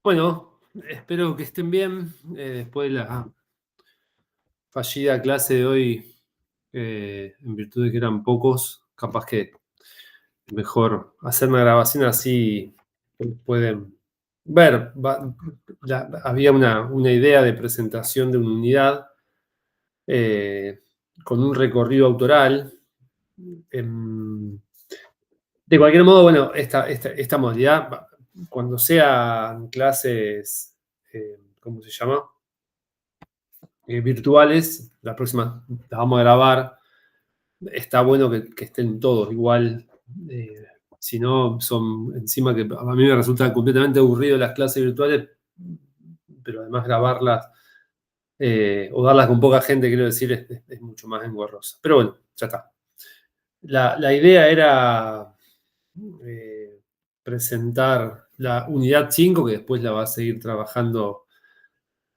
Bueno, espero que estén bien. Después de la fallida clase de hoy, en virtud de que eran pocos, capaz que mejor hacer una grabación así pueden ver. Había una idea de presentación de una unidad eh, con un recorrido autoral. Em, de cualquier modo, bueno, esta modalidad, cuando sean clases, ¿cómo se llama? Virtuales, la próxima la vamos a grabar. Está bueno que estén todos igual. eh, si no, son encima que a mí me resulta completamente aburrido las clases virtuales, pero además grabarlas o darlas con poca gente, quiero decir, es mucho más engorroso. Pero bueno, ya está. La idea era eh, presentar la unidad 5 que después la va a seguir trabajando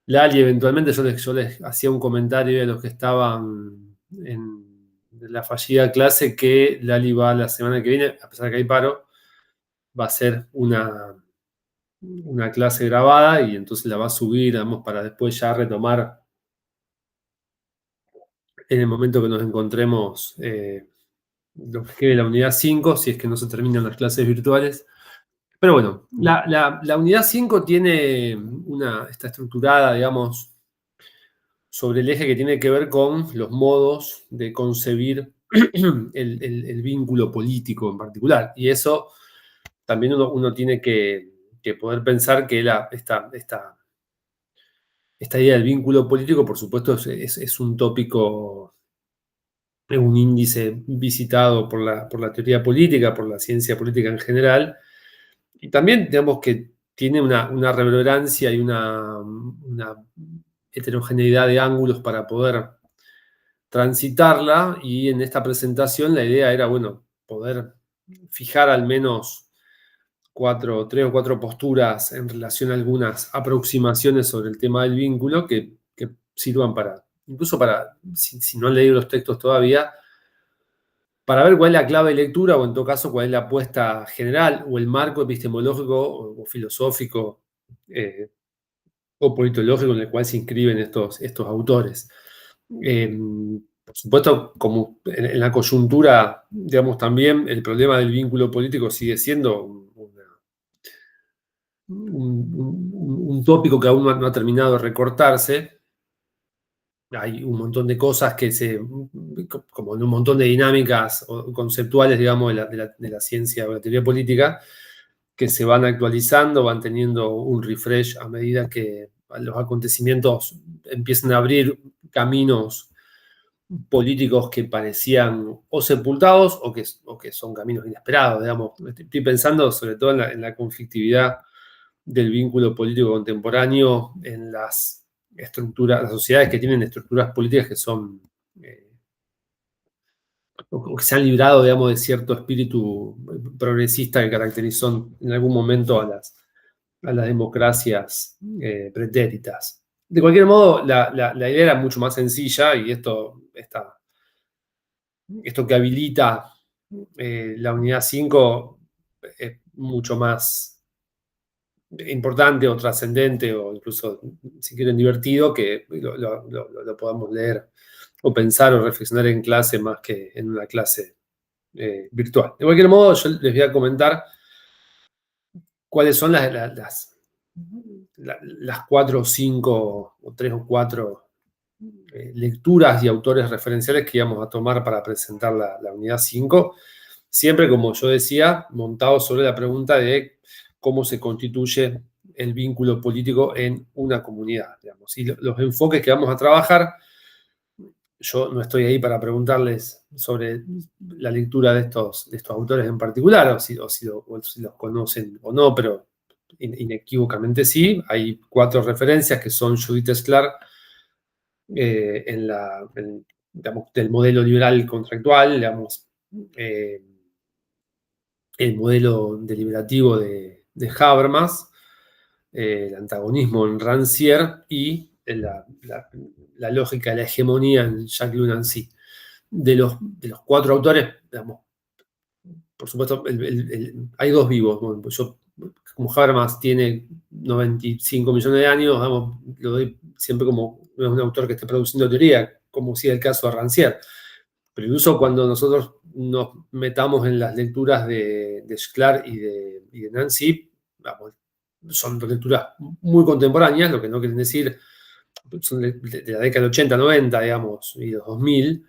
Lali. Eventualmente yo les hacía un comentario a los que estaban en la fallida clase que Lali va la semana que viene, a pesar de que hay paro, va a ser una clase grabada y entonces la va a subir, digamos, para después ya retomar en el momento que nos encontremos lo que quede la unidad 5 si es que no se terminan las clases virtuales. Pero bueno, la unidad 5 está estructurada, digamos, sobre el eje que tiene que ver con los modos de concebir el vínculo político en particular. Y eso también uno tiene que poder pensar que esta idea del vínculo político, por supuesto, es un tópico, es un índice visitado por la teoría política, por la ciencia política en general. Y también, digamos, que tiene una reverberancia y una heterogeneidad de ángulos para poder transitarla, y en esta presentación la idea era, bueno, poder fijar al menos tres o cuatro posturas en relación a algunas aproximaciones sobre el tema del vínculo que sirvan para, incluso para, si no han leído los textos todavía, para ver cuál es la clave de lectura o en todo caso cuál es la apuesta general o el marco epistemológico o filosófico eh, o politológico en el cual se inscriben estos autores. Eh, por supuesto, como en la coyuntura, digamos, también el problema del vínculo político sigue siendo un tópico que aún no ha terminado de recortarse. Hay un montón de cosas como en un montón de dinámicas conceptuales, digamos, de la ciencia o la teoría política, que se van actualizando, van teniendo un refresh a medida que los acontecimientos empiezan a abrir caminos políticos que parecían o sepultados o que son caminos inesperados, digamos. Estoy pensando sobre todo en la conflictividad del vínculo político contemporáneo en las sociedades que tienen estructuras políticas que son, o que se han librado, digamos, de cierto espíritu progresista que caracterizó en algún momento a las democracias pretéritas. De cualquier modo, la idea era mucho más sencilla y esto que habilita la unidad 5 es mucho más importante o trascendente o incluso, si quieren, divertido, que lo podamos leer o pensar o reflexionar en clase más que en una clase virtual. De cualquier modo, yo les voy a comentar cuáles son las cuatro o cinco o tres o cuatro lecturas y autores referenciales que íbamos a tomar para presentar la unidad 5, siempre, como yo decía, montado sobre la pregunta de cómo se constituye el vínculo político en una comunidad, digamos. Y los enfoques que vamos a trabajar, yo no estoy ahí para preguntarles sobre la lectura de estos autores en particular, o si los conocen o no, pero inequívocamente sí. Hay cuatro referencias que son Judith Sklar, digamos, del modelo liberal contractual, digamos, eh, el modelo deliberativo de Habermas, el antagonismo en Rancière y la lógica de la hegemonía en Jacques Nancy. De los cuatro autores, digamos, por supuesto, hay dos vivos. Bueno, pues como Habermas tiene 95 millones de años, vamos, lo doy siempre como no es un autor que esté produciendo teoría, como si es el caso de Rancière. Pero incluso cuando nosotros nos metamos en las lecturas de Sklar y de Nancy, vamos, son dos lecturas muy contemporáneas, lo que no quieren decir, son de la década del 80, 90, digamos, y los 2000,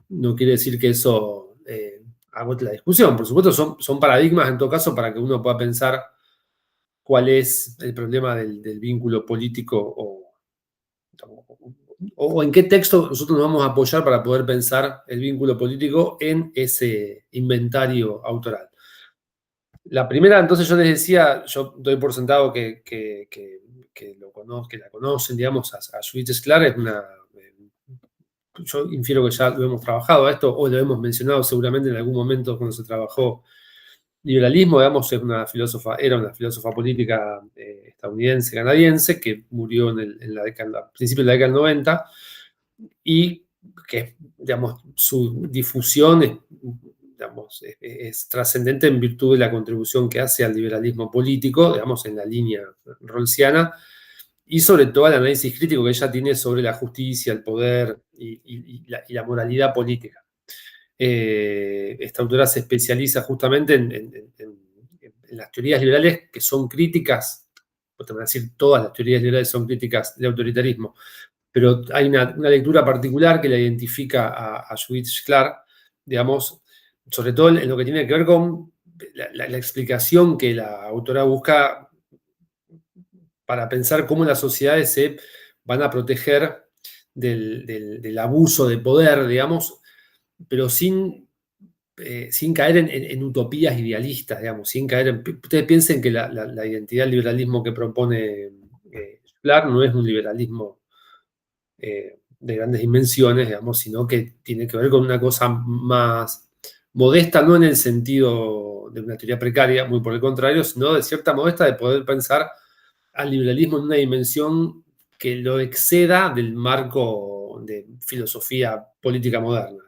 no quiere decir que eso agote la discusión. Por supuesto, son paradigmas en todo caso para que uno pueda pensar cuál es el problema del vínculo político o en qué texto nosotros nos vamos a apoyar para poder pensar el vínculo político en ese inventario autoral. La primera, entonces yo les decía, yo doy por sentado que la conocen, digamos, a Judith Sklar, es una... yo infiero que ya lo hemos trabajado a esto, o lo hemos mencionado seguramente en algún momento cuando se trabajó liberalismo, digamos, era una filósofa política estadounidense, canadiense, que murió en la década, a principios de la década del 90, y que, digamos, su difusión es trascendente en virtud de la contribución que hace al liberalismo político, digamos, en la línea rawlsiana, y sobre todo el análisis crítico que ella tiene sobre la justicia, el poder y la moralidad política. Esta autora se especializa justamente en las teorías liberales que son críticas, pues te voy a decir, todas las teorías liberales son críticas del autoritarismo, pero hay una lectura particular que la identifica a Judith Sklar, digamos, sobre todo en lo que tiene que ver con la explicación que la autora busca para pensar cómo las sociedades se van a proteger del abuso de poder, digamos, pero sin caer en utopías idealistas, digamos, sin caer en... Ustedes piensen que la identidad del liberalismo que propone Sklar no es un liberalismo de grandes dimensiones, digamos, sino que tiene que ver con una cosa más modesta, no en el sentido de una teoría precaria, muy por el contrario, sino de cierta modesta de poder pensar al liberalismo en una dimensión que lo exceda del marco de filosofía política moderna.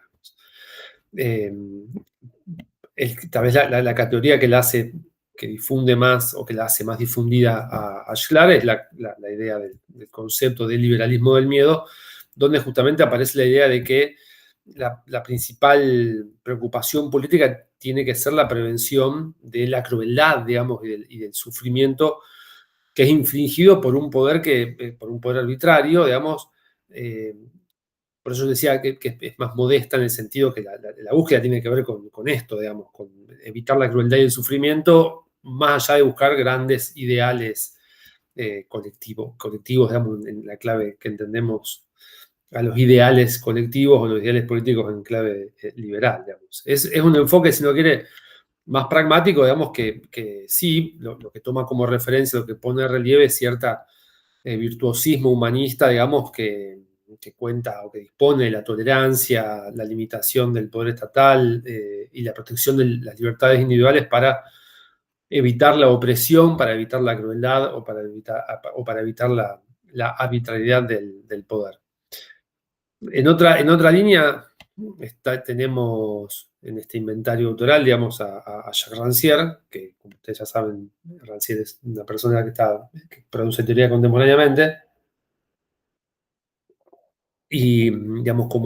Tal vez la categoría que la hace, que difunde más o que la hace más difundida a Sklar es la idea del concepto del liberalismo del miedo, donde justamente aparece la idea de que la principal preocupación política tiene que ser la prevención de la crueldad, digamos, y del sufrimiento que es infligido por un poder por un poder arbitrario, digamos. Por eso decía que es más modesta en el sentido que la búsqueda tiene que ver con esto, digamos, con evitar la crueldad y el sufrimiento, más allá de buscar grandes ideales colectivos, digamos, en la clave que entendemos a los ideales colectivos o los ideales políticos en clave liberal, digamos. Es un enfoque, si no quiere, más pragmático, digamos, que sí, lo que toma como referencia, lo que pone en relieve es cierta virtuosismo humanista, digamos, que cuenta o que dispone de la tolerancia, la limitación del poder estatal y la protección de las libertades individuales para evitar la opresión, para evitar la crueldad o para evitar la arbitrariedad del poder. En otra línea tenemos en este inventario autoral, digamos, a Jacques Rancière, que como ustedes ya saben, Rancière es una persona que produce teoría contemporáneamente, y digamos,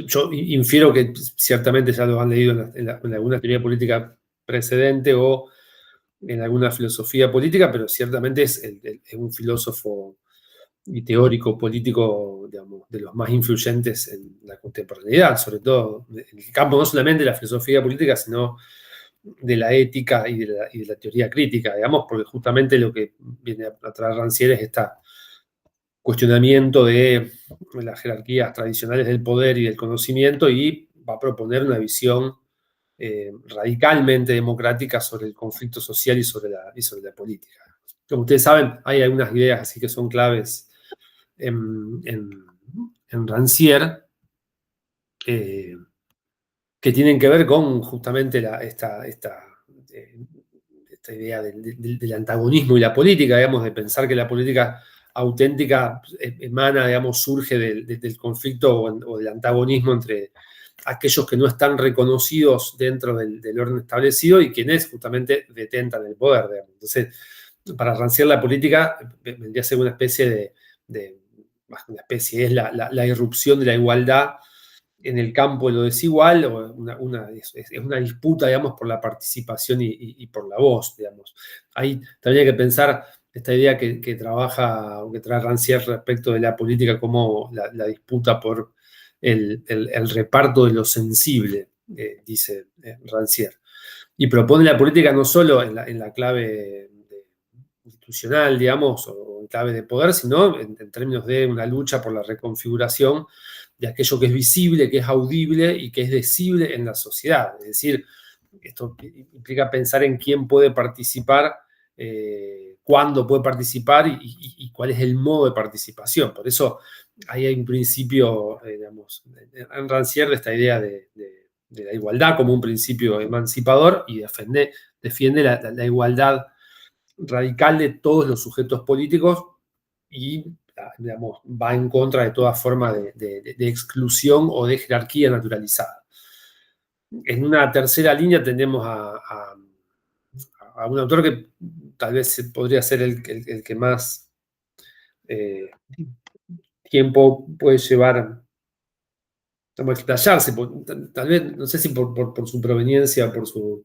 yo infiero que ciertamente ya lo han leído en alguna teoría política precedente o en alguna filosofía política, pero ciertamente es un filósofo y teórico político, digamos, de los más influyentes en la contemporaneidad, sobre todo en el campo no solamente de la filosofía política, sino de la ética y de la teoría crítica, digamos, porque justamente lo que viene a traer Rancière es este cuestionamiento de las jerarquías tradicionales del poder y del conocimiento y va a proponer una visión radicalmente democrática sobre el conflicto social y sobre la política. Como ustedes saben, hay algunas ideas así que son claves en Rancière, que tienen que ver con justamente esta idea del antagonismo y la política, digamos, de pensar que la política auténtica emana, digamos, surge del conflicto o del antagonismo entre aquellos que no están reconocidos dentro del orden establecido y quienes justamente detentan el poder, digamos. Entonces, para Rancière la política vendría a ser una especie más que una especie, es la irrupción de la igualdad en el campo de lo desigual, o es una disputa, digamos, por la participación y por la voz, digamos. Ahí también hay que pensar esta idea que trabaja o que trae Rancière respecto de la política como la disputa por el reparto de lo sensible, dice Rancière. Y propone la política no solo en la clave institucional, digamos, o en clave de poder, sino en términos de una lucha por la reconfiguración de aquello que es visible, que es audible y que es decible en la sociedad. Es decir, esto implica pensar en quién puede participar, cuándo puede participar y cuál es el modo de participación. Por eso ahí hay un principio, digamos, en Rancière de esta idea de la igualdad como un principio emancipador y defiende la igualdad radical de todos los sujetos políticos y, digamos, va en contra de toda forma de exclusión o de jerarquía naturalizada. En una tercera línea tenemos a un autor que tal vez podría ser el que más tiempo puede llevar a explayarse, tal vez, no sé si por su proveniencia, por su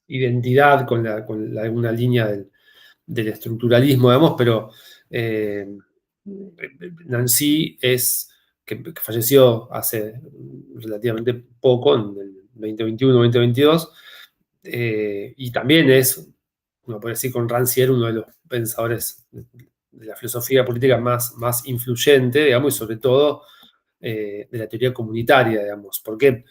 identidad con alguna línea del estructuralismo, digamos, pero Nancy que falleció hace relativamente poco, en el 2021-2022, y también es, uno puede decir con Rancière, uno de los pensadores de la filosofía política más influyente, digamos, y sobre todo de la teoría comunitaria, digamos, porque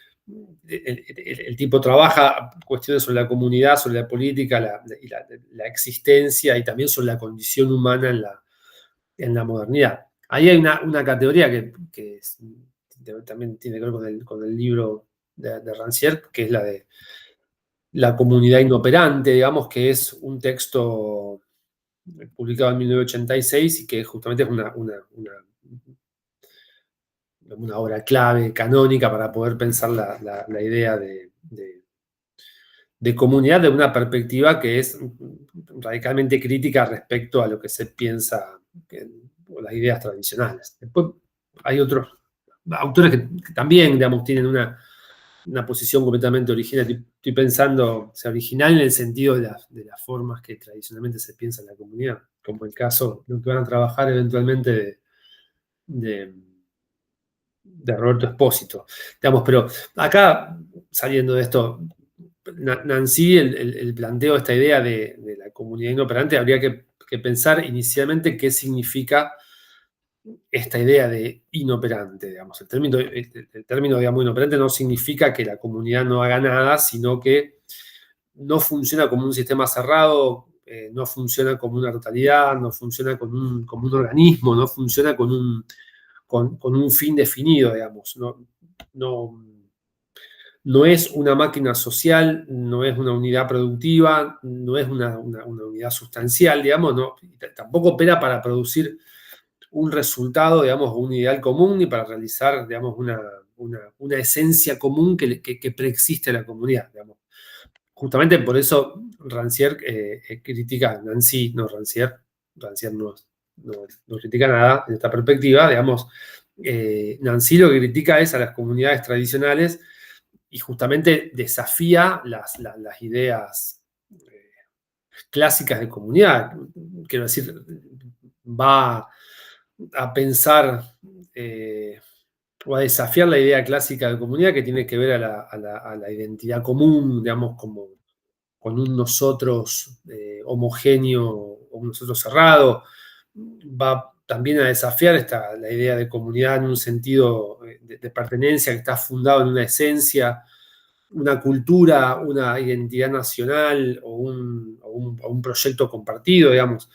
el tipo trabaja cuestiones sobre la comunidad, sobre la política, la existencia y también sobre la condición humana en la modernidad. Ahí hay una categoría que también tiene que ver con el libro de Rancière, que es la de la comunidad inoperante, digamos, que es un texto publicado en 1986 y que justamente es una obra clave, canónica, para poder pensar la idea de comunidad de una perspectiva que es radicalmente crítica respecto a lo que se piensa o las ideas tradicionales. Después hay otros autores que también, digamos, tienen una posición completamente original. Estoy pensando, o sea, original en el sentido de las formas que tradicionalmente se piensa en la comunidad, como el caso, lo que van a trabajar eventualmente de Roberto Espósito. Digamos, pero acá, saliendo de esto, Nancy, el planteo de esta idea de la comunidad inoperante, habría que pensar inicialmente qué significa esta idea de inoperante, digamos. El término, digamos, inoperante no significa que la comunidad no haga nada, sino que no funciona como un sistema cerrado, no funciona como una totalidad, no funciona como un organismo, no funciona con un fin definido, digamos. No es una máquina social, no es una unidad productiva, no es una unidad sustancial, digamos, no, tampoco opera para producir un resultado, digamos, un ideal común, ni para realizar, digamos, una esencia común que preexiste a la comunidad, digamos. Justamente por eso Rancière critica, Nancy, no Rancière, Rancière no critica nada en esta perspectiva, digamos, Nancy lo que critica es a las comunidades tradicionales y justamente desafía las ideas clásicas de comunidad. Quiero decir, va a pensar o a desafiar la idea clásica de comunidad que tiene que ver a la identidad común, digamos, como con un nosotros homogéneo o un nosotros cerrado. Va también a desafiar la idea de comunidad en un sentido de pertenencia que está fundado en una esencia, una cultura, una identidad nacional o un proyecto compartido, digamos.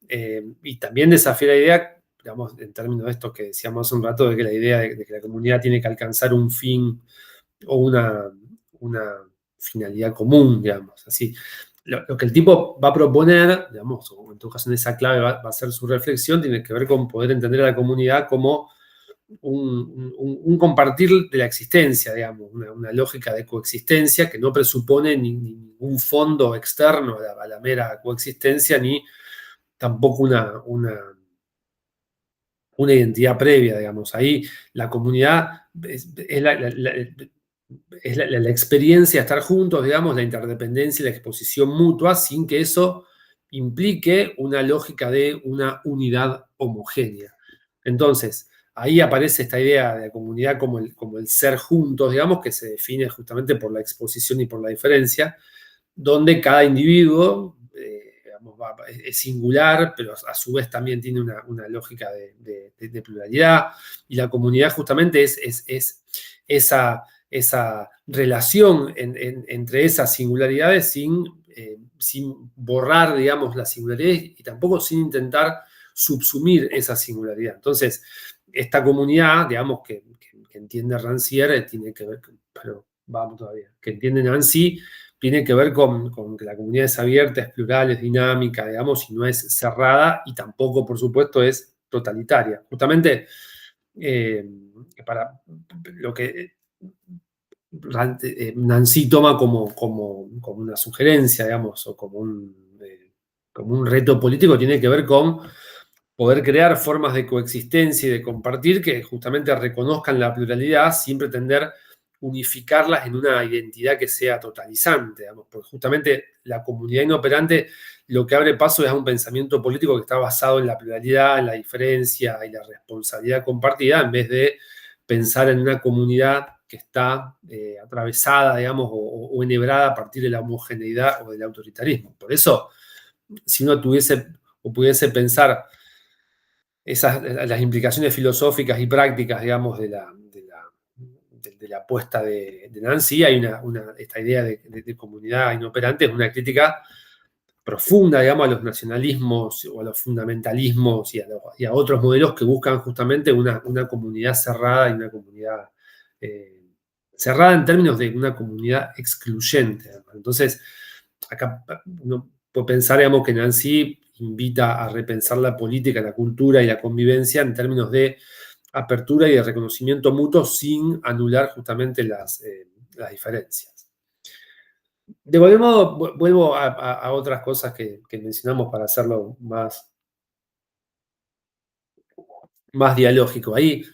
Y también desafía la idea, digamos, en términos de esto que decíamos hace un rato, de que la idea de que la comunidad tiene que alcanzar un fin o una finalidad común, digamos. Así, lo que el tipo va a proponer, digamos, o en todo caso en esa clave va a ser su reflexión, tiene que ver con poder entender a la comunidad como un compartir de la existencia, digamos, una lógica de coexistencia que no presupone ningún fondo externo a la mera coexistencia, ni tampoco una identidad previa, digamos. Ahí la comunidad es la experiencia de estar juntos, digamos, la interdependencia y la exposición mutua, sin que eso implique una lógica de una unidad homogénea. Entonces, ahí aparece esta idea de la comunidad como el ser juntos, digamos, que se define justamente por la exposición y por la diferencia, donde cada individuo digamos, es singular, pero a su vez también tiene una lógica de pluralidad, y la comunidad justamente es esa relación entre esas singularidades sin borrar, digamos, la singularidad y tampoco sin intentar subsumir esa singularidad. Entonces, esta comunidad, digamos, que entiende Rancière, tiene que ver, pero vamos todavía, que entiende Nancy, tiene que ver con que la comunidad es abierta, es plural, es dinámica, digamos, y no es cerrada, y tampoco, por supuesto, es totalitaria. Justamente eh, para lo que Nancy toma como una sugerencia, digamos, o como un reto político, tiene que ver con poder crear formas de coexistencia y de compartir que justamente reconozcan la pluralidad sin pretender unificarlas en una identidad que sea totalizante, digamos, porque justamente la comunidad inoperante lo que abre paso es a un pensamiento político que está basado en la pluralidad, en la diferencia y la responsabilidad compartida, en vez de pensar en una comunidad que está atravesada, digamos, o enhebrada a partir de la homogeneidad o del autoritarismo. Por eso, si uno tuviese o pudiese pensar las implicaciones filosóficas y prácticas, digamos, de la apuesta de Nancy, hay esta idea de comunidad inoperante, es una crítica profunda, digamos, a los nacionalismos o a los fundamentalismos y a otros modelos que buscan justamente una comunidad cerrada y una comunidad eh, cerrada en términos de una comunidad excluyente. Entonces, acá uno puede pensar, digamos, que Nancy invita a repensar la política, la cultura y la convivencia en términos de apertura y de reconocimiento mutuo sin anular justamente las diferencias. De cualquier modo, vuelvo a otras cosas que mencionamos para hacerlo más dialógico. Ahí,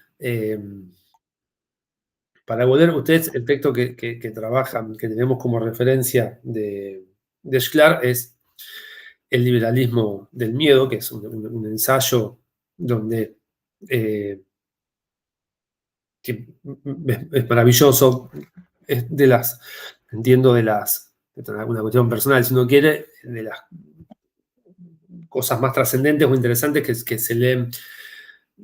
para volver, ustedes, el texto que trabajan, que tenemos como referencia de Schlar es El liberalismo del miedo, que es un ensayo donde que es maravilloso, es entiendo esto es una cuestión personal, si uno quiere, de las cosas más trascendentes o interesantes que se leen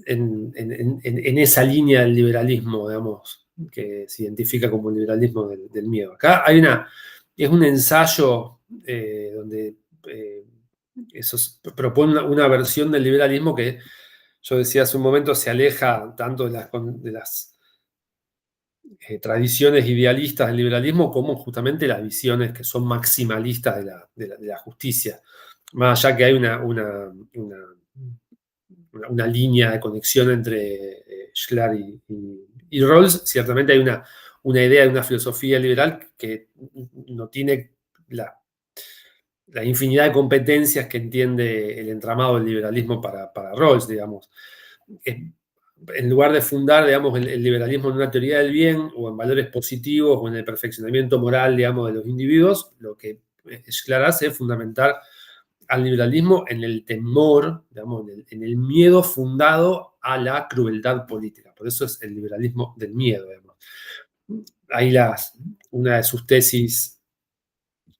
en esa línea del liberalismo, digamos, que se identifica como el liberalismo del miedo. Acá es un ensayo donde propone una versión del liberalismo que yo decía hace un momento se aleja tanto de las tradiciones idealistas del liberalismo como justamente las visiones que son maximalistas de la justicia. Más allá que hay una línea de conexión entre Schlar y Rawls, ciertamente hay una idea de una filosofía liberal que no tiene la infinidad de competencias que entiende el entramado del liberalismo para Rawls, digamos. En lugar de fundar, digamos, el liberalismo en una teoría del bien o en valores positivos o en el perfeccionamiento moral, digamos, de los individuos, lo que Schlar hace es fundamentar al liberalismo en el temor, digamos, en el miedo fundado a la crueldad política. Por eso es el liberalismo del miedo, digamos. Ahí una de sus tesis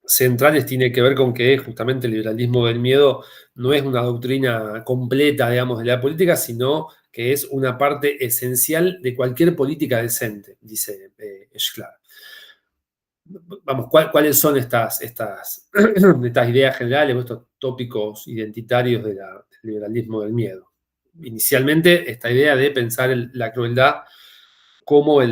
centrales tiene que ver con que justamente el liberalismo del miedo no es una doctrina completa, digamos, de la política, sino que es una parte esencial de cualquier política decente, dice Schlar. Vamos, ¿cuáles son estas ideas generales o estos tópicos identitarios del liberalismo del miedo? Inicialmente, esta idea de pensar la crueldad como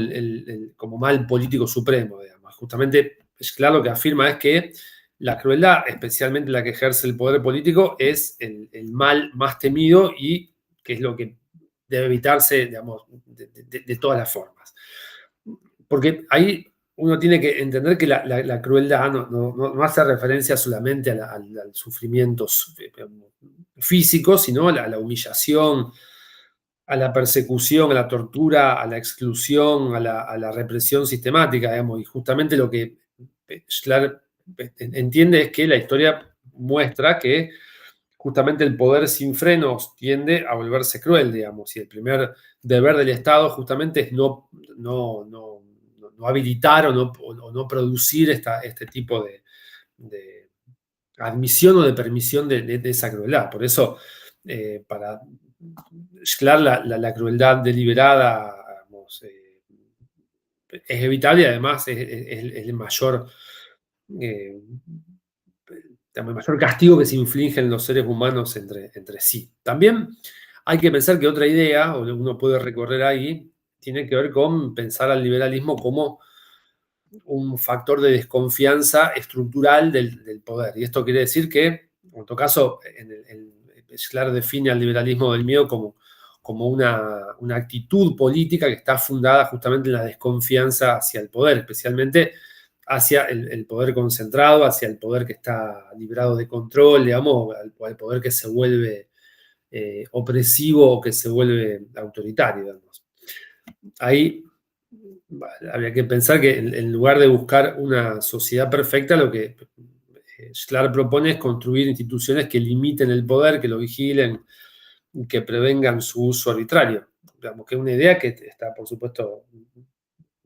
mal político supremo, digamos. Justamente, Schlar lo que afirma es que la crueldad, especialmente la que ejerce el poder político, es el mal más temido y que es lo que debe evitarse, digamos, de todas las formas. Porque ahí uno tiene que entender que la crueldad no hace referencia solamente al sufrimiento físico, sino a la humillación, a la persecución, a la tortura, a la exclusión, a la represión sistemática, digamos. Y justamente lo que Schlar entiende es que la historia muestra que justamente el poder sin frenos tiende a volverse cruel, digamos, y el primer deber del Estado justamente es no habilitar o no producir este tipo de admisión o de permisión de esa crueldad. Por eso, para Schlar, la crueldad deliberada, digamos, es evitable y además es el mayor, eh, el mayor castigo que se infligen los seres humanos entre sí. También hay que pensar que otra idea, o uno puede recorrer ahí, tiene que ver con pensar al liberalismo como un factor de desconfianza estructural del poder. Y esto quiere decir que, en todo caso, Schlar define al liberalismo del miedo como una actitud política que está fundada justamente en la desconfianza hacia el poder, especialmente hacia el poder concentrado, hacia el poder que está librado de control, digamos, al poder que se vuelve opresivo o que se vuelve autoritario, digamos. Ahí habría que pensar que en lugar de buscar una sociedad perfecta, lo que Schlar propone es construir instituciones que limiten el poder, que lo vigilen, que prevengan su uso arbitrario. Digamos que es una idea que está, por supuesto,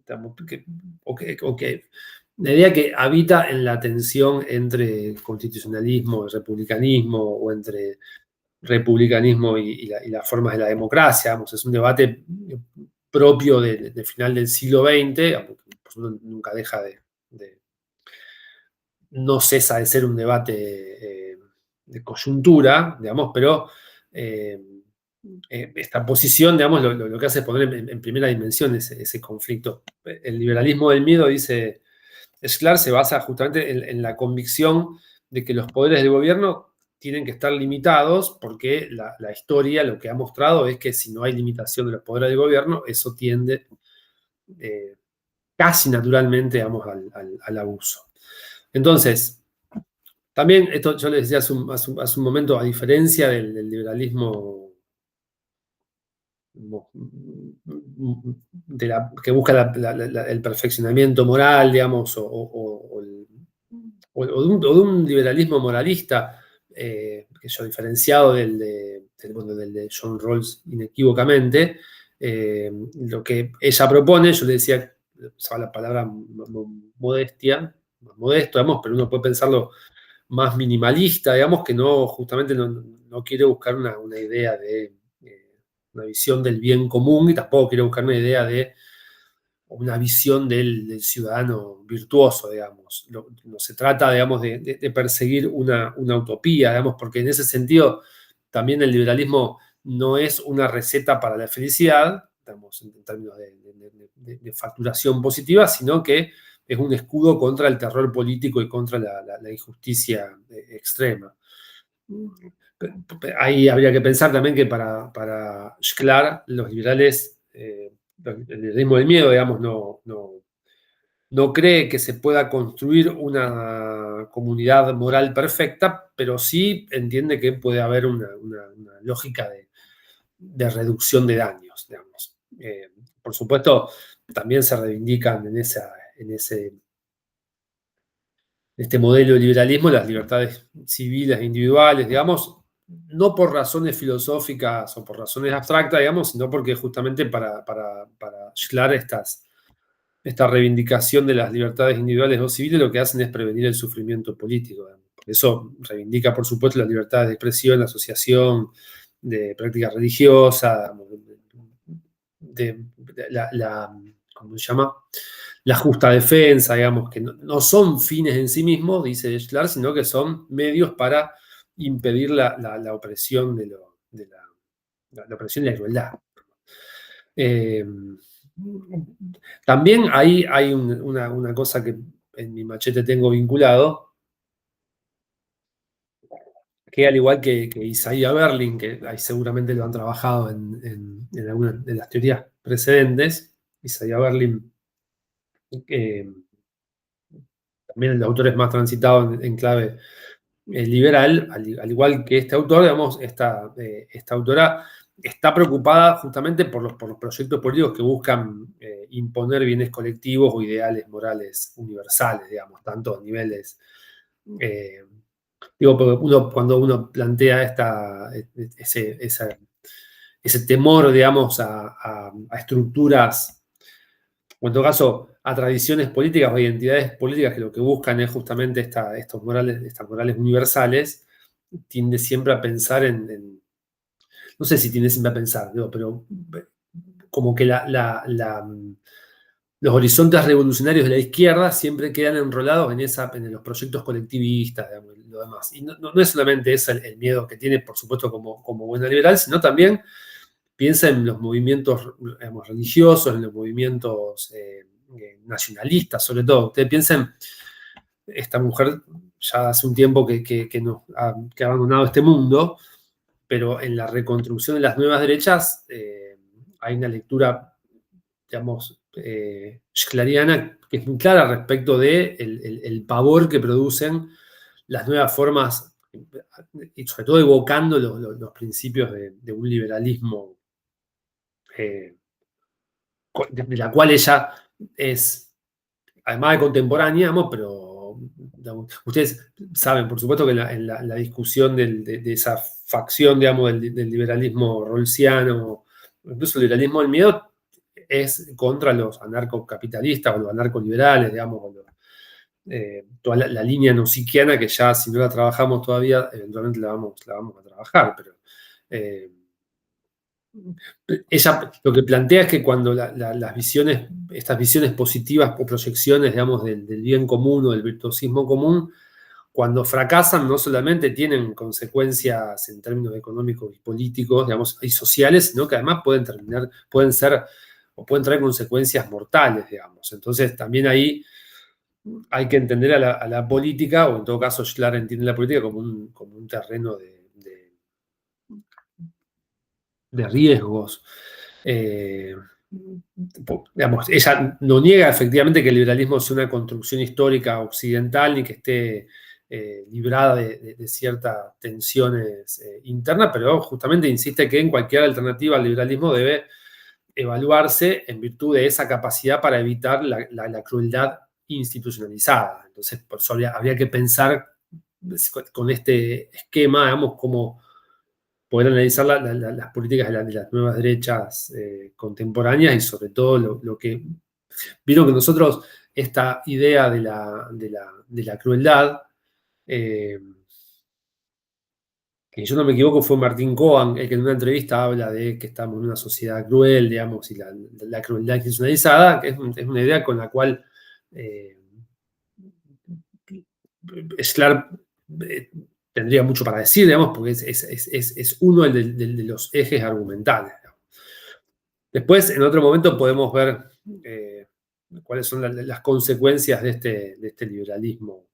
digamos, una idea que habita en la tensión entre constitucionalismo y republicanismo, o entre republicanismo y las formas de la democracia. Digamos, es un debate propio del final del siglo XX, aunque pues, nunca deja no cesa de ser un debate de coyuntura, digamos, pero eh, esta posición, digamos, lo que hace es poner en primera dimensión ese conflicto. El liberalismo del miedo, dice Schlar, se basa justamente en la convicción de que los poderes del gobierno tienen que estar limitados, porque la historia lo que ha mostrado es que si no hay limitación de los poderes del gobierno, eso tiende eh, casi naturalmente, digamos, al abuso. Entonces, también esto yo les decía hace un momento, a diferencia del liberalismo que busca el perfeccionamiento moral, digamos, o de un liberalismo moralista, que yo diferenciado del de John Rawls inequívocamente, lo que ella propone, yo le decía, usaba la palabra modestia, modesto, digamos, pero uno puede pensarlo más minimalista, digamos, que justamente no quiere buscar una idea de una visión del bien común, y tampoco quiere buscar una idea de una visión del ciudadano virtuoso, digamos. No se trata, digamos, de perseguir una utopía, digamos, porque en ese sentido también el liberalismo no es una receta para la felicidad, digamos, en términos de facturación positiva, sino que es un escudo contra el terror político y contra la injusticia extrema. Ahí habría que pensar también que para Schlar, los liberales, el liberalismo del miedo, digamos, no cree que se pueda construir una comunidad moral perfecta, pero sí entiende que puede haber una lógica de reducción de daños, digamos. Por supuesto, también se reivindican en este modelo de liberalismo las libertades civiles e individuales, digamos, no por razones filosóficas o por razones abstractas, digamos, sino porque justamente para Schlar esta reivindicación de las libertades individuales o civiles lo que hacen es prevenir el sufrimiento político. Digamos. Por eso reivindica, por supuesto, las libertades de expresión, de asociación, de práctica religiosa, ¿cómo se llama? La justa defensa, digamos, que no son fines en sí mismos, dice Schlar, sino que son medios para impedir la opresión la opresión y la crueldad. Eh, También ahí hay una cosa que en mi machete tengo vinculado, que al igual que Isaiah Berlin, que ahí seguramente lo han trabajado en alguna de las teorías precedentes, Isaiah Berlin, eh, también el autor es más transitado en clave liberal, al igual que este autor, digamos, esta autora está preocupada justamente por los proyectos políticos que buscan imponer bienes colectivos o ideales morales universales, digamos, tanto a niveles eh, digo, porque cuando uno plantea ese temor, digamos, a estructuras, o en todo caso, a tradiciones políticas o identidades políticas que lo que buscan es justamente estas morales universales, tiende siempre a pensar no sé si tiende siempre a pensar, digo, pero como que los horizontes revolucionarios de la izquierda siempre quedan enrolados en los proyectos colectivistas, digamos, y lo demás. Y no es solamente ese el miedo que tiene, por supuesto, como buena liberal, sino también piensa en los movimientos, digamos, religiosos, en los movimientos nacionalistas, sobre todo. Ustedes piensen, esta mujer ya hace un tiempo que ha abandonado este mundo, pero en la reconstrucción de las nuevas derechas hay una lectura, digamos, schleriana, que es muy clara respecto de el pavor que producen las nuevas formas, y sobre todo evocando los principios de un liberalismo eh, de la cual ella es, además de contemporánea, digamos, pero digamos, ustedes saben, por supuesto, que en la discusión de esa facción, digamos, del liberalismo rawlsiano, incluso el liberalismo del miedo, es contra los anarcocapitalistas o los anarcoliberales, digamos, toda la línea nosiquiana que ya, si no la trabajamos todavía, eventualmente la vamos a trabajar, pero eh, ella lo que plantea es que cuando las visiones, estas visiones positivas o proyecciones, digamos, del bien común o del virtuosismo común, cuando fracasan no solamente tienen consecuencias en términos económicos y políticos, digamos, y sociales, sino que además pueden ser o pueden traer consecuencias mortales, digamos. Entonces también ahí hay que entender a la política, o en todo caso Schlar entiende la política como un terreno de riesgos. Digamos, ella no niega efectivamente que el liberalismo sea una construcción histórica occidental ni que esté librada de ciertas tensiones internas, pero justamente insiste que en cualquier alternativa al liberalismo debe evaluarse en virtud de esa capacidad para evitar la crueldad institucionalizada. Entonces, por eso habría que pensar con este esquema, digamos, cómo poder analizar las políticas de las nuevas derechas contemporáneas y sobre todo lo que vieron que nosotros, esta idea de la crueldad, eh, que yo no me equivoco fue Martín Cohen, el que en una entrevista habla de que estamos en una sociedad cruel, digamos, y la crueldad institucionalizada, que es una idea con la cual eh, Schlar eh, tendría mucho para decir, digamos, porque es uno de los ejes argumentales. Después, en otro momento, podemos ver eh, cuáles son las consecuencias de este liberalismo,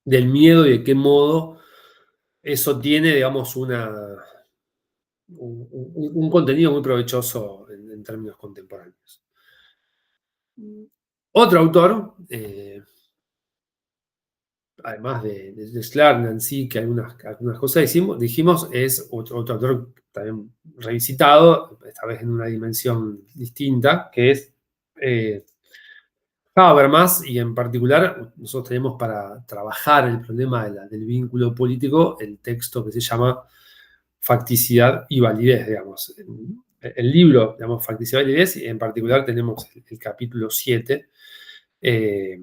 del miedo y de qué modo eso tiene, digamos, un contenido muy provechoso en términos contemporáneos. Otro autor, además de Schlar, Nancy, que algunas cosas dijimos, es otro autor también revisitado, esta vez en una dimensión distinta, que es Habermas, y en particular nosotros tenemos para trabajar el problema del vínculo político el texto que se llama Facticidad y Validez, digamos. El libro, digamos, Facticidad y Validez, y en particular tenemos el capítulo 7, que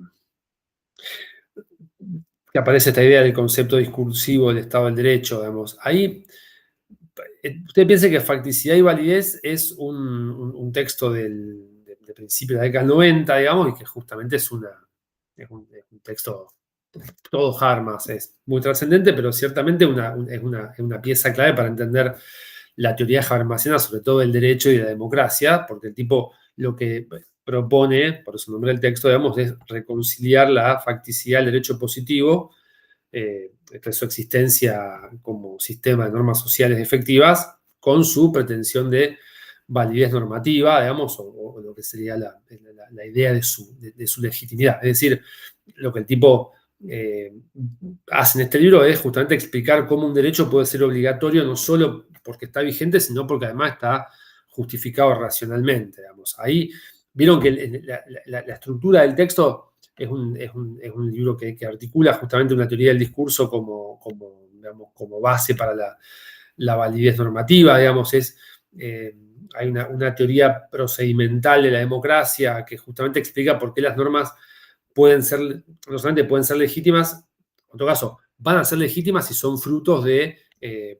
aparece esta idea del concepto discursivo del Estado del Derecho, digamos. Ahí, usted piensa que Facticidad y Validez es un texto de principio de la década del 90, digamos, y que justamente es un texto, todo Habermas es muy trascendente, pero ciertamente es una pieza clave para entender la teoría habermasiana, sobre todo del derecho y de la democracia, porque el tipo lo que propone, por eso nombré el texto, digamos, es reconciliar la facticidad del derecho positivo expresó existencia como sistema de normas sociales efectivas con su pretensión de validez normativa, digamos, o lo que sería la idea de su legitimidad. Es decir, lo que el tipo hace en este libro es justamente explicar cómo un derecho puede ser obligatorio no solo porque está vigente, sino porque además está justificado racionalmente, digamos. Ahí vieron que la estructura del texto es un libro que articula justamente una teoría del discurso digamos, como base para la validez normativa, digamos, hay una teoría procedimental de la democracia que justamente explica por qué las normas pueden ser, no solamente pueden ser legítimas, en todo caso, van a ser legítimas si son frutos de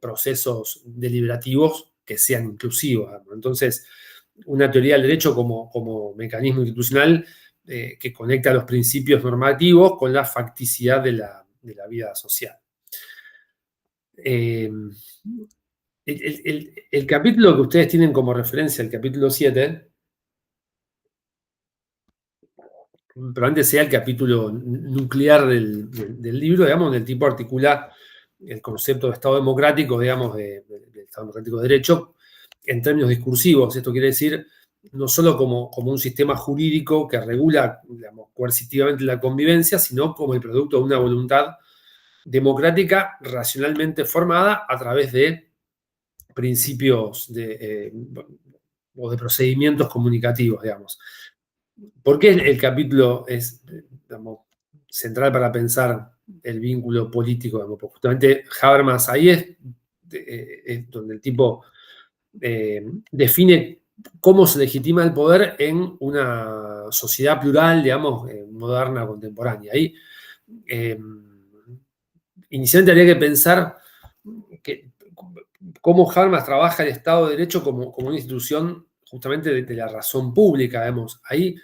procesos deliberativos que sean inclusivos. Entonces, una teoría del derecho como mecanismo institucional que conecta los principios normativos con la facticidad de la vida social. El capítulo que ustedes tienen como referencia, el capítulo 7, probablemente sea el capítulo nuclear del libro, digamos, donde el tipo articula el concepto de Estado democrático, digamos, del Estado democrático de derecho, en términos discursivos. Esto quiere decir no solo como un sistema jurídico que regula, digamos, coercitivamente la convivencia, sino como el producto de una voluntad democrática racionalmente formada a través de principios o de procedimientos comunicativos, digamos. ¿Por qué el capítulo es, digamos, central para pensar el vínculo político? Digamos? Porque justamente Habermas ahí es donde el tipo define cómo se legitima el poder en una sociedad plural, digamos, moderna, contemporánea. Ahí inicialmente habría que pensar que, cómo Habermas trabaja el Estado de Derecho como una institución justamente de la razón pública, digamos. Ahí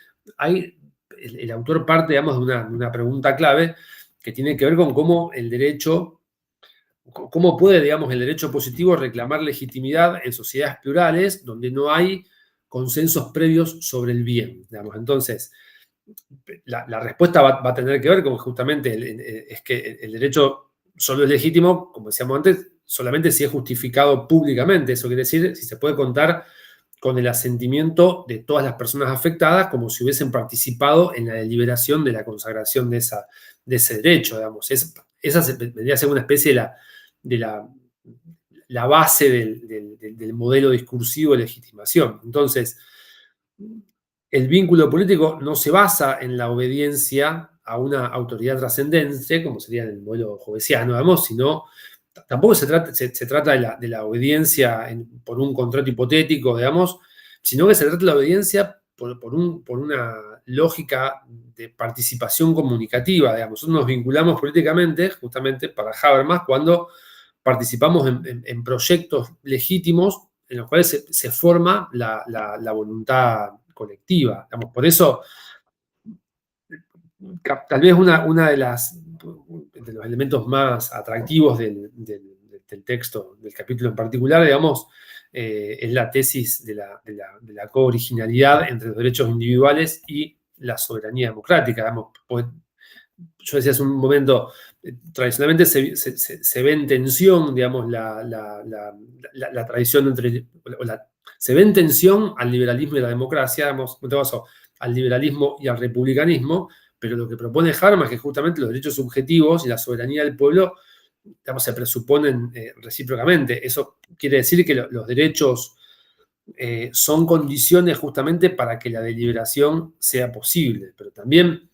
el autor parte, digamos, de una pregunta clave que tiene que ver con cómo el derecho, cómo puede, digamos, el derecho positivo reclamar legitimidad en sociedades plurales donde no hay consensos previos sobre el bien, digamos. Entonces, la respuesta va a tener que ver con justamente es que el derecho solo es legítimo, como decíamos antes, solamente si es justificado públicamente. Eso quiere decir si se puede contar con el asentimiento de todas las personas afectadas como si hubiesen participado en la deliberación de la consagración de ese derecho, digamos. Esa vendría a ser una especie de la base del modelo discursivo de legitimación. Entonces, el vínculo político no se basa en la obediencia a una autoridad trascendente, como sería en el modelo hobbesiano, digamos, sino tampoco se trata de la obediencia por un contrato hipotético, digamos, sino que se trata de la obediencia por una lógica de participación comunicativa, digamos. Nosotros nos vinculamos políticamente, justamente para Habermas, cuando participamos en proyectos legítimos en los cuales se forma la voluntad colectiva. Digamos, por eso, tal vez una de los elementos más atractivos del texto, del capítulo en particular, digamos, es la tesis de la cooriginalidad entre los derechos individuales y la soberanía democrática. Digamos, pues, yo decía hace un momento, tradicionalmente se ve en tensión, digamos, la tradición entre, se ve en tensión al liberalismo y la democracia, digamos, en todo caso, al liberalismo y al republicanismo, pero lo que propone Habermas es que justamente los derechos subjetivos y la soberanía del pueblo, digamos, se presuponen recíprocamente. Eso quiere decir que los derechos son condiciones justamente para que la deliberación sea posible, pero también,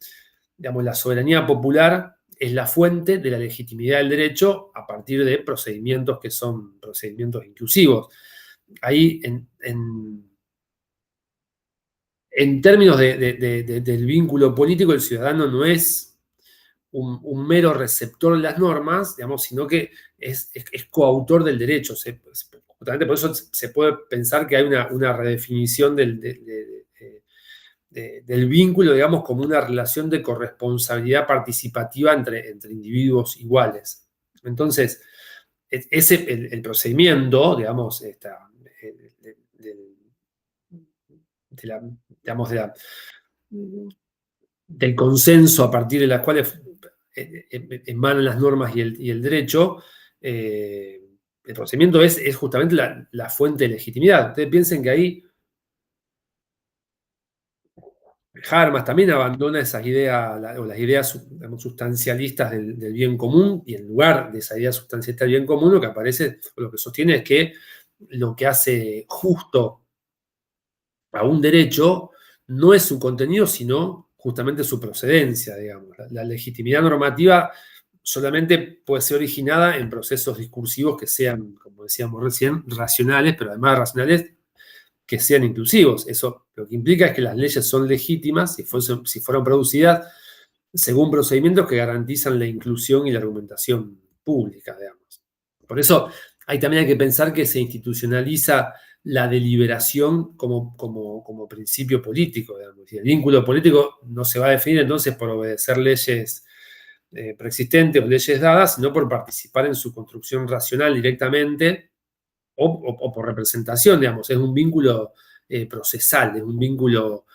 digamos, la soberanía popular es la fuente de la legitimidad del derecho a partir de procedimientos que son procedimientos inclusivos. Ahí, en términos del vínculo político, el ciudadano no es un mero receptor de las normas, digamos, sino que es coautor del derecho. Justamente por eso se puede pensar que hay una redefinición del vínculo, digamos, como una relación de corresponsabilidad participativa entre individuos iguales. Entonces, el procedimiento, digamos, digamos, del consenso a partir de las cuales emanan las normas y el derecho, el procedimiento es justamente la fuente de legitimidad. Ustedes piensen que ahí Habermas también abandona esas ideas, o las ideas digamos, sustancialistas del bien común, y en lugar de esa idea sustancialista del bien común, lo que aparece, o lo que sostiene es que lo que hace justo a un derecho no es su contenido, sino justamente su procedencia, digamos. La legitimidad normativa solamente puede ser originada en procesos discursivos que sean, como decíamos recién, racionales, pero además racionales que sean inclusivos. Eso lo que implica es que las leyes son legítimas si fueron producidas según procedimientos que garantizan la inclusión y la argumentación pública, digamos. Por eso también hay que pensar que se institucionaliza la deliberación como principio político, digamos. Y el vínculo político no se va a definir entonces por obedecer leyes preexistentes o leyes dadas, sino por participar en su construcción racional directamente o por representación, digamos. Es un vínculo procesal, es un vínculo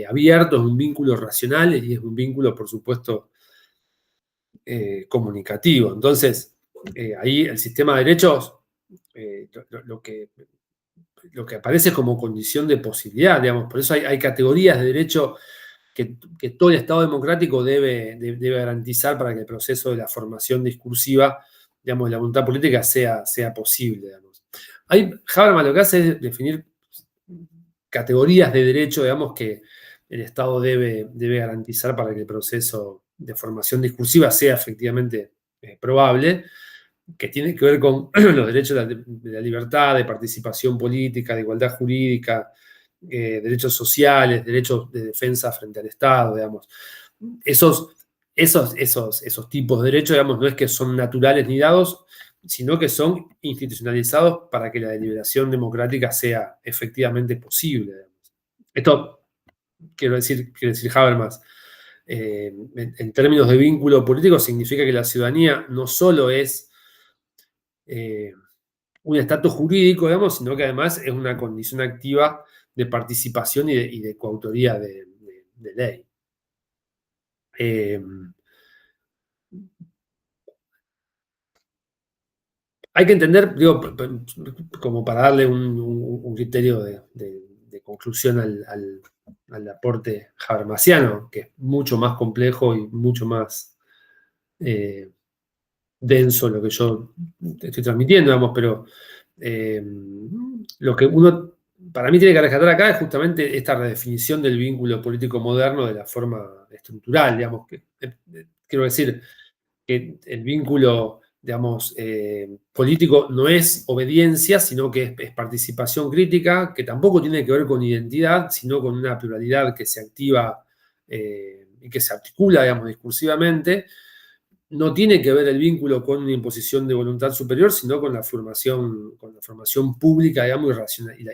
abierto, es un vínculo racional y es un vínculo, por supuesto, comunicativo. Entonces, ahí el sistema de derechos, lo que aparece como condición de posibilidad, digamos. Por eso hay categorías de derecho que todo el Estado democrático debe garantizar para que el proceso de la formación discursiva, digamos, de la voluntad política sea posible, digamos. Habermas lo que hace es definir categorías de derecho, digamos, que el Estado debe garantizar para que el proceso de formación discursiva sea efectivamente probable, que tiene que ver con los derechos de la libertad, de participación política, de igualdad jurídica, derechos sociales, derechos de defensa frente al Estado, digamos. Esos tipos de derechos, digamos, no es que son naturales ni dados, sino que son institucionalizados para que la deliberación democrática sea efectivamente posible, digamos. Esto quiere decir Habermas, en términos de vínculo político, significa que la ciudadanía no solo es eh, un estatus jurídico, digamos, sino que además es una condición activa de participación y de coautoría de ley. Eh, Hay que entender, digo, como para darle un criterio de conclusión al aporte habermasiano, que es mucho más complejo y mucho más eh, denso lo que yo te estoy transmitiendo, digamos, pero eh, lo que uno para mí tiene que rescatar acá es justamente esta redefinición del vínculo político moderno de la forma estructural, digamos, que quiero decir que el vínculo, digamos, político no es obediencia, sino que es participación crítica, que tampoco tiene que ver con identidad, sino con una pluralidad que se activa y que se articula, digamos, discursivamente. No tiene que ver el vínculo con una imposición de voluntad superior, sino con la formación pública, digamos,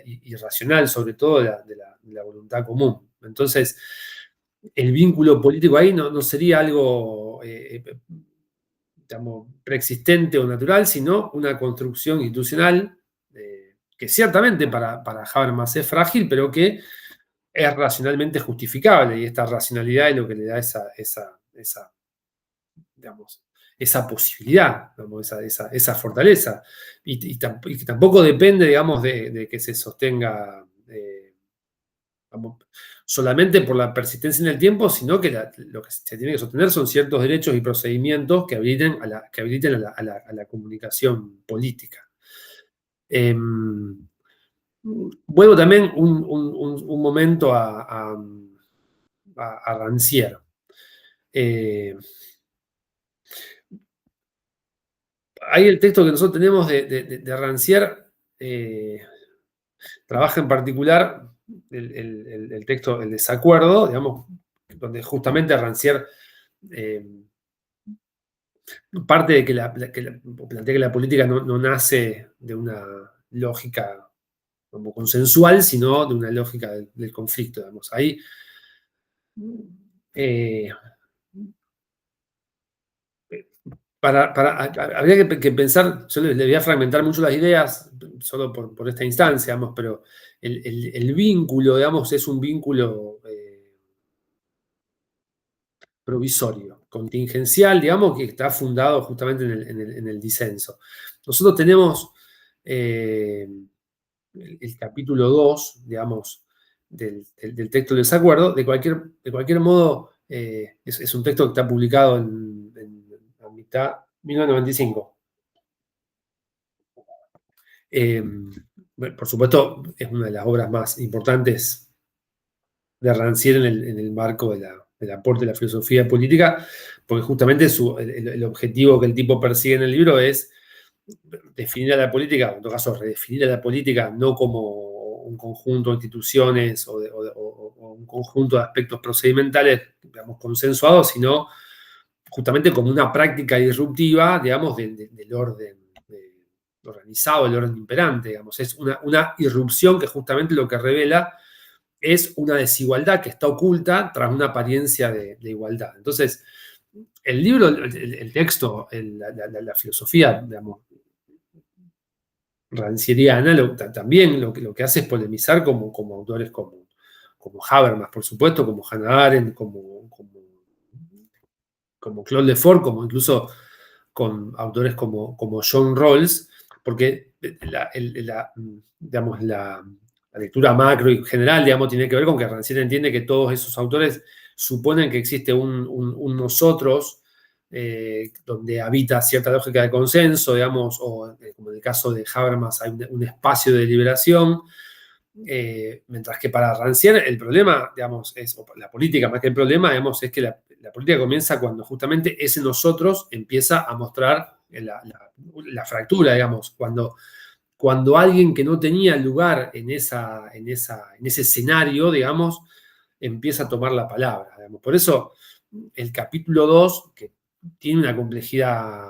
y racional, sobre todo de la voluntad común. Entonces, el vínculo político ahí no sería algo, digamos, preexistente o natural, sino una construcción institucional que ciertamente para Habermas es frágil, pero que es racionalmente justificable, y esta racionalidad es lo que le da digamos, esa posibilidad, digamos, esa fortaleza, y que tampoco depende, digamos, de que se sostenga digamos, solamente por la persistencia en el tiempo, sino que lo que se tiene que sostener son ciertos derechos y procedimientos que habiliten a la comunicación política. Eh, Vuelvo también un momento a Rancière. Eh, Ahí el texto que nosotros tenemos de Rancière trabaja en particular el texto, el desacuerdo, digamos, donde justamente Rancière eh, parte de que plantea que la política no nace de una lógica como consensual, sino de una lógica del conflicto, digamos. Ahí eh, habría que pensar, yo le voy a fragmentar mucho las ideas, solo por esta instancia, digamos, pero el vínculo, digamos, es un vínculo provisorio, contingencial, digamos, que está fundado justamente en el disenso. Nosotros tenemos el capítulo 2, digamos, del texto del desacuerdo. De cualquier modo, es un texto que está publicado a mitad 1995. Eh, bueno, por supuesto, es una de las obras más importantes de Rancière en el marco del aporte de la filosofía política, porque justamente el objetivo que el tipo persigue en el libro es definir a la política, en todo caso redefinir a la política no como un conjunto de instituciones o un conjunto de aspectos procedimentales, digamos, consensuados, sino justamente como una práctica disruptiva, digamos, del orden organizado, del orden imperante, digamos. Es una irrupción que justamente lo que revela es una desigualdad que está oculta tras una apariencia de igualdad. Entonces, el libro, el texto, la filosofía, digamos, rancieriana, también lo que hace es polemizar como autores como Habermas, por supuesto, como Hannah Arendt, como Claude Lefort, como incluso con autores como John Rawls, porque digamos, la lectura macro y general, digamos, tiene que ver con que Rancière entiende que todos esos autores suponen que existe un nosotros donde habita cierta lógica de consenso, digamos, o como en el caso de Habermas hay un espacio de liberación, mientras que para Rancière el problema, digamos, o la política más que el problema, digamos, es que la política comienza cuando justamente ese nosotros empieza a mostrar la fractura, digamos, cuando alguien que no tenía lugar en ese escenario, digamos, empieza a tomar la palabra, digamos. Por eso el capítulo 2, que tiene una complejidad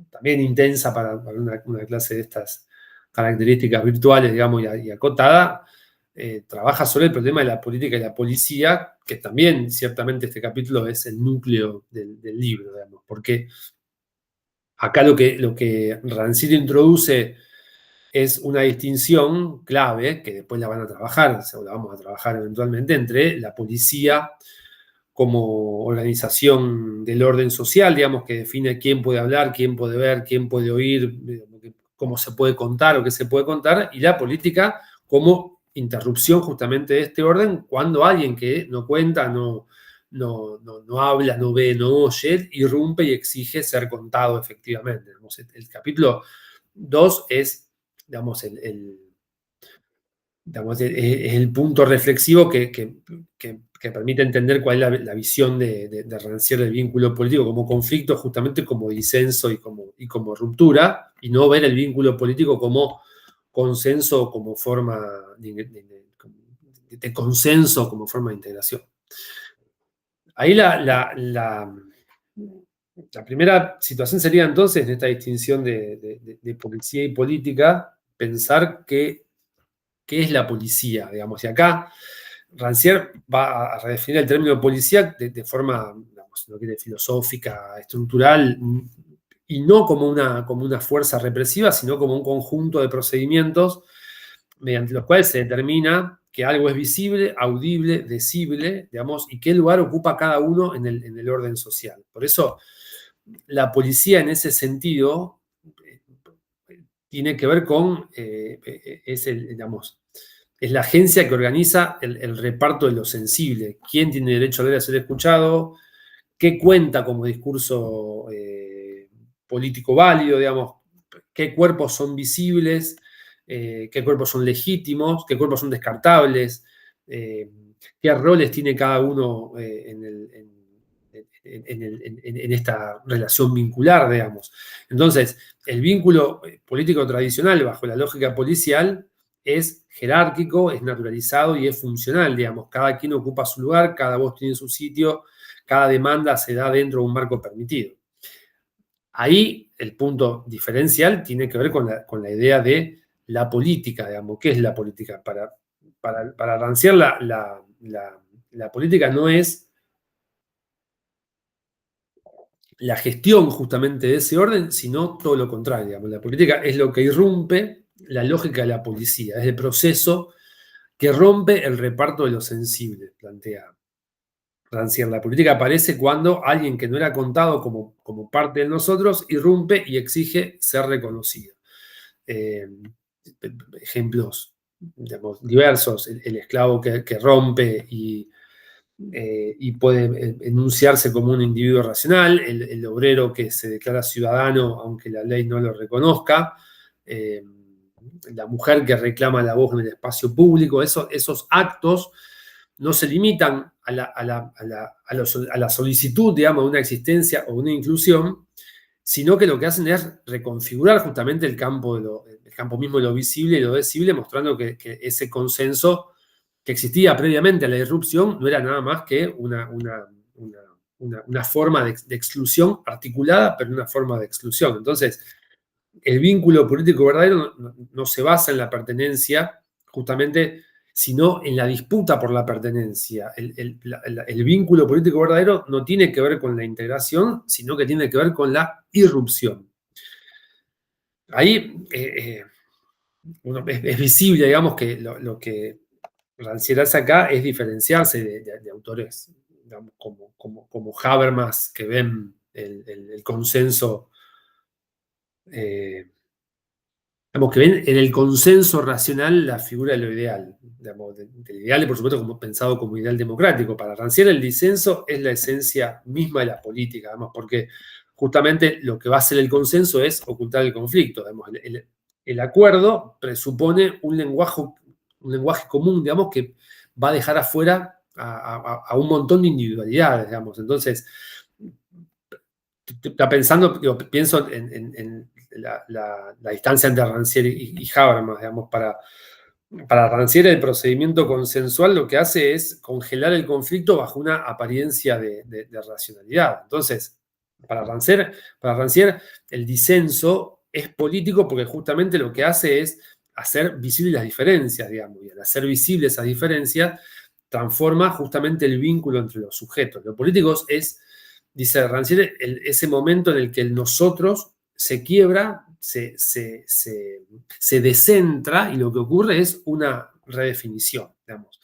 también intensa para una clase de estas características virtuales, digamos, y acotada, trabaja sobre el problema de la política y la policía, que también ciertamente este capítulo es el núcleo del libro, digamos, porque acá lo que Rancière introduce es una distinción clave, que después la van a trabajar, o la vamos a trabajar eventualmente, entre la policía como organización del orden social, digamos, que define quién puede hablar, quién puede ver, quién puede oír, cómo se puede contar o qué se puede contar, y la política como interrupción justamente de este orden cuando alguien que no cuenta, no habla, no ve, no oye, irrumpe y exige ser contado efectivamente. Digamos, el capítulo 2 es, digamos, digamos, es el punto reflexivo que permite entender cuál es la visión de Rancière del vínculo político como conflicto, justamente como disenso y como ruptura, y no ver el vínculo político como consenso, como forma de consenso, como forma de integración. Ahí la primera situación sería entonces, en esta distinción de policía y política, pensar qué es la policía, digamos. Y acá Rancière va a redefinir el término policía de forma, digamos, si no quiere, filosófica, estructural, y no como una fuerza represiva, sino como un conjunto de procedimientos mediante los cuales se determina que algo es visible, audible, decible, digamos, y qué lugar ocupa cada uno en el orden social. Por eso, la policía en ese sentido tiene que ver con, digamos, es la agencia que organiza el reparto de lo sensible. ¿Quién tiene derecho a ver a ser escuchado? ¿Qué cuenta como discurso político válido? Digamos, ¿qué cuerpos son visibles? ¿Qué cuerpos son legítimos? ¿Qué cuerpos son descartables? Eh, ¿Qué roles tiene cada uno en esta relación vincular, digamos? Entonces, el vínculo político tradicional bajo la lógica policial es jerárquico, es naturalizado y es funcional, digamos. Cada quien ocupa su lugar, cada voz tiene su sitio, cada demanda se da dentro de un marco permitido. Ahí el punto diferencial tiene que ver con la idea de la política, digamos. ¿Qué es la política? Para Rancière, la política no es la gestión justamente de ese orden, sino todo lo contrario. Digamos. La política es lo que irrumpe la lógica de la policía, es el proceso que rompe el reparto de lo sensible, plantea Rancière. La política aparece cuando alguien que no era contado como parte de nosotros irrumpe y exige ser reconocido. Ejemplos, digamos, diversos. El esclavo que rompe y puede enunciarse como un individuo racional, el obrero que se declara ciudadano aunque la ley no lo reconozca, la mujer que reclama la voz en el espacio público. Esos actos no se limitan a la solicitud, digamos, de una existencia o una inclusión, sino que lo que hacen es reconfigurar justamente el campo mismo de lo visible y lo visible, mostrando que ese consenso que existía previamente a la irrupción no era nada más que una forma de exclusión articulada, pero una forma de exclusión. Entonces, el vínculo político verdadero no se basa en la pertenencia, justamente, sino en la disputa por la pertenencia. El vínculo político verdadero no tiene que ver con la integración, sino que tiene que ver con la irrupción. Ahí es visible, digamos, que lo que Rancière hace acá es diferenciarse de autores, digamos, como Habermas, que ven el consenso, digamos, que ven en el consenso racional la figura de lo ideal, digamos, del ideal y por supuesto como pensado como ideal democrático. Para Rancière el disenso es la esencia misma de la política, además, porque justamente lo que va a hacer el consenso es ocultar el conflicto. Digamos, el acuerdo presupone un lenguaje común, digamos, que va a dejar afuera a un montón de individualidades, digamos. Entonces, está pensando, pienso en la distancia entre Rancière y Habermas, digamos, para Rancière el procedimiento consensual lo que hace es congelar el conflicto bajo una apariencia de racionalidad. Entonces, para Rancière el disenso es político porque justamente lo que hace es hacer visibles las diferencias, digamos, y al hacer visibles esas diferencias transforma justamente el vínculo entre los sujetos. Lo político es, dice Rancière, ese momento en el que el nosotros se quiebra, se descentra y lo que ocurre es una redefinición, digamos.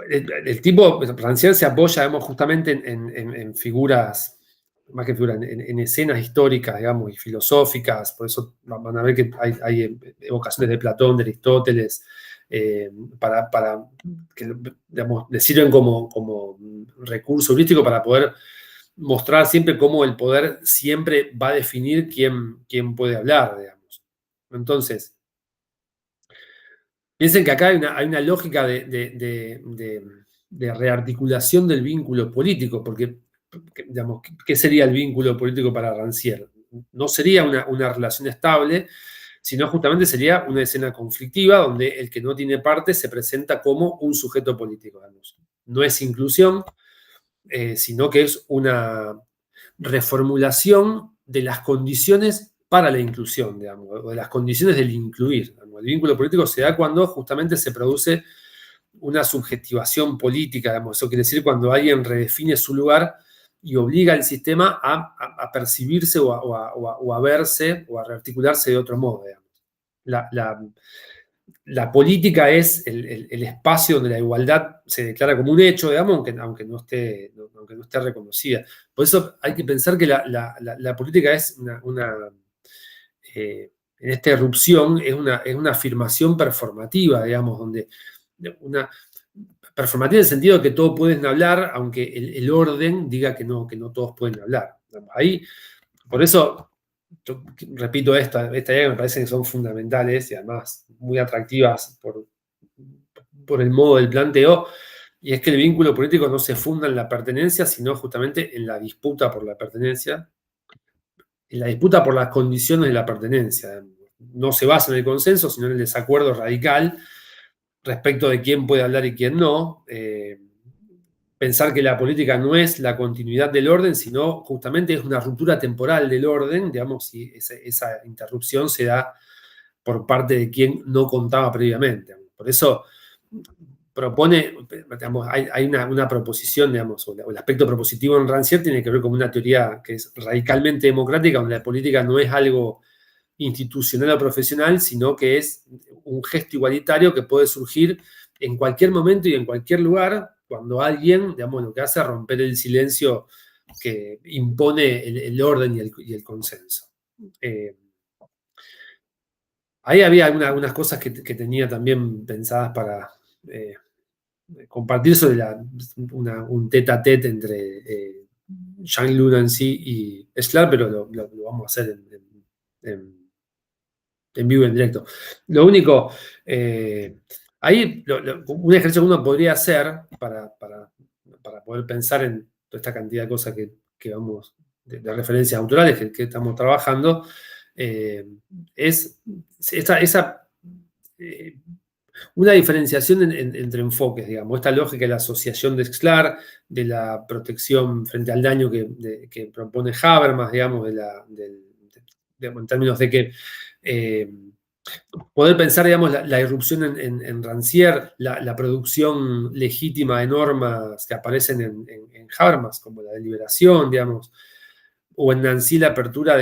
El tipo, Rancière se apoya, digamos, justamente en figuras, más que figuras, en escenas históricas, digamos, y filosóficas. Por eso van a ver que hay evocaciones de Platón, de Aristóteles, para que, digamos, le sirven como recurso heurístico para poder mostrar siempre cómo el poder siempre va a definir quién puede hablar, digamos. Entonces, piensen que acá hay una lógica de rearticulación del vínculo político, porque, digamos, ¿qué sería el vínculo político para Rancière? No sería una relación estable, sino justamente sería una escena conflictiva donde el que no tiene parte se presenta como un sujeto político, digamos. No es inclusión, sino que es una reformulación de las condiciones para la inclusión, digamos, o de las condiciones del incluir. Digamos. El vínculo político se da cuando justamente se produce una subjetivación política, digamos. Eso quiere decir cuando alguien redefine su lugar y obliga al sistema a percibirse o a verse o a rearticularse de otro modo, digamos. La política es el espacio donde la igualdad se declara como un hecho, digamos, aunque no esté reconocida. Por eso hay que pensar que la política es en esta erupción es una afirmación performativa, digamos, donde performativa en el sentido de que todos pueden hablar, aunque el orden diga que no todos pueden hablar. Ahí, por eso, yo repito esta idea que me parece que son fundamentales y además muy atractivas por el modo del planteo, y es que el vínculo político no se funda en la pertenencia, sino justamente en la disputa por la pertenencia, en la disputa por las condiciones de la pertenencia. No se basa en el consenso, sino en el desacuerdo radical respecto de quién puede hablar y quién no. Pensar que la política no es la continuidad del orden, sino justamente es una ruptura temporal del orden, digamos, y esa interrupción se da por parte de quien no contaba previamente. Por eso propone, digamos, hay una proposición, digamos, o el aspecto propositivo en Rancière tiene que ver con una teoría que es radicalmente democrática, donde la política no es algo institucional o profesional, sino que es un gesto igualitario que puede surgir en cualquier momento y en cualquier lugar, cuando alguien, digamos, lo que hace es romper el silencio que impone el orden y el consenso. Eh, Ahí había algunas cosas que tenía también pensadas para eh, compartir sobre un tete a tete entre Jean-Luc Nancy y Sklar, pero lo vamos a hacer en- en vivo y en directo. Lo único, ahí un ejercicio que uno podría hacer para poder pensar en toda esta cantidad de cosas que vamos, de referencias autorales que estamos trabajando, eh, es esa eh, una diferenciación entre enfoques, digamos, esta lógica de la asociación de Sklar, de la protección frente al daño que propone Habermas, digamos, en términos de que eh, poder pensar, digamos, la irrupción en Rancière, la producción legítima de normas que aparecen en Habermas, como la deliberación, digamos, o en Nancy la apertura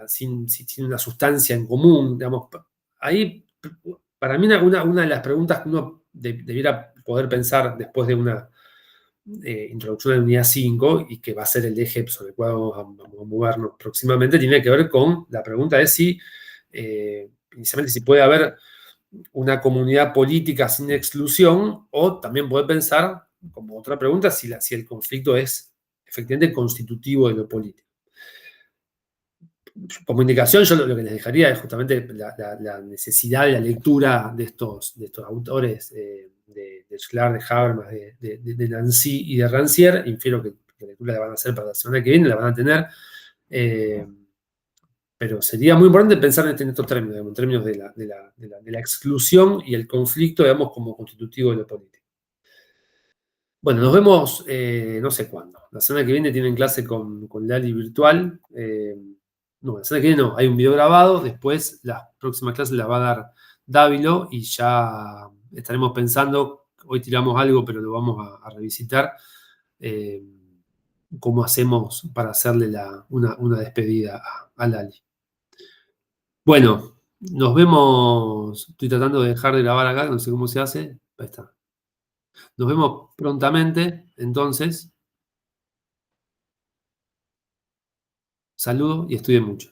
sin una sustancia en común, digamos. Ahí, para mí, una de las preguntas que uno debiera poder pensar después de una introducción de unidad 5 y que va a ser el eje sobre el cual vamos a movernos próximamente, tiene que ver con la pregunta de si, inicialmente, si puede haber una comunidad política sin exclusión, o también poder pensar, como otra pregunta, si el conflicto es efectivamente constitutivo de lo político. Como indicación, yo lo que les dejaría es justamente la necesidad de la lectura de estos autores, de Schlar, de Habermas, de Nancy y de Rancière. Infiero que la lectura la van a hacer para la semana que viene, la van a tener. eh, pero sería muy importante pensar en estos términos, digamos, en términos de la exclusión y el conflicto, digamos, como constitutivo de lo político. Bueno, nos vemos no sé cuándo. La semana que viene tienen clase con Lali virtual. No, la semana que viene no, hay un video grabado. Después las próximas clases las va a dar Dávilo y ya estaremos pensando. Hoy tiramos algo, pero lo vamos a revisitar. eh, Cómo hacemos para hacerle una despedida a Lali. Bueno, nos vemos. Estoy tratando de dejar de grabar acá, no sé cómo se hace. Ahí está. Nos vemos prontamente, entonces. Saludos y estudien mucho.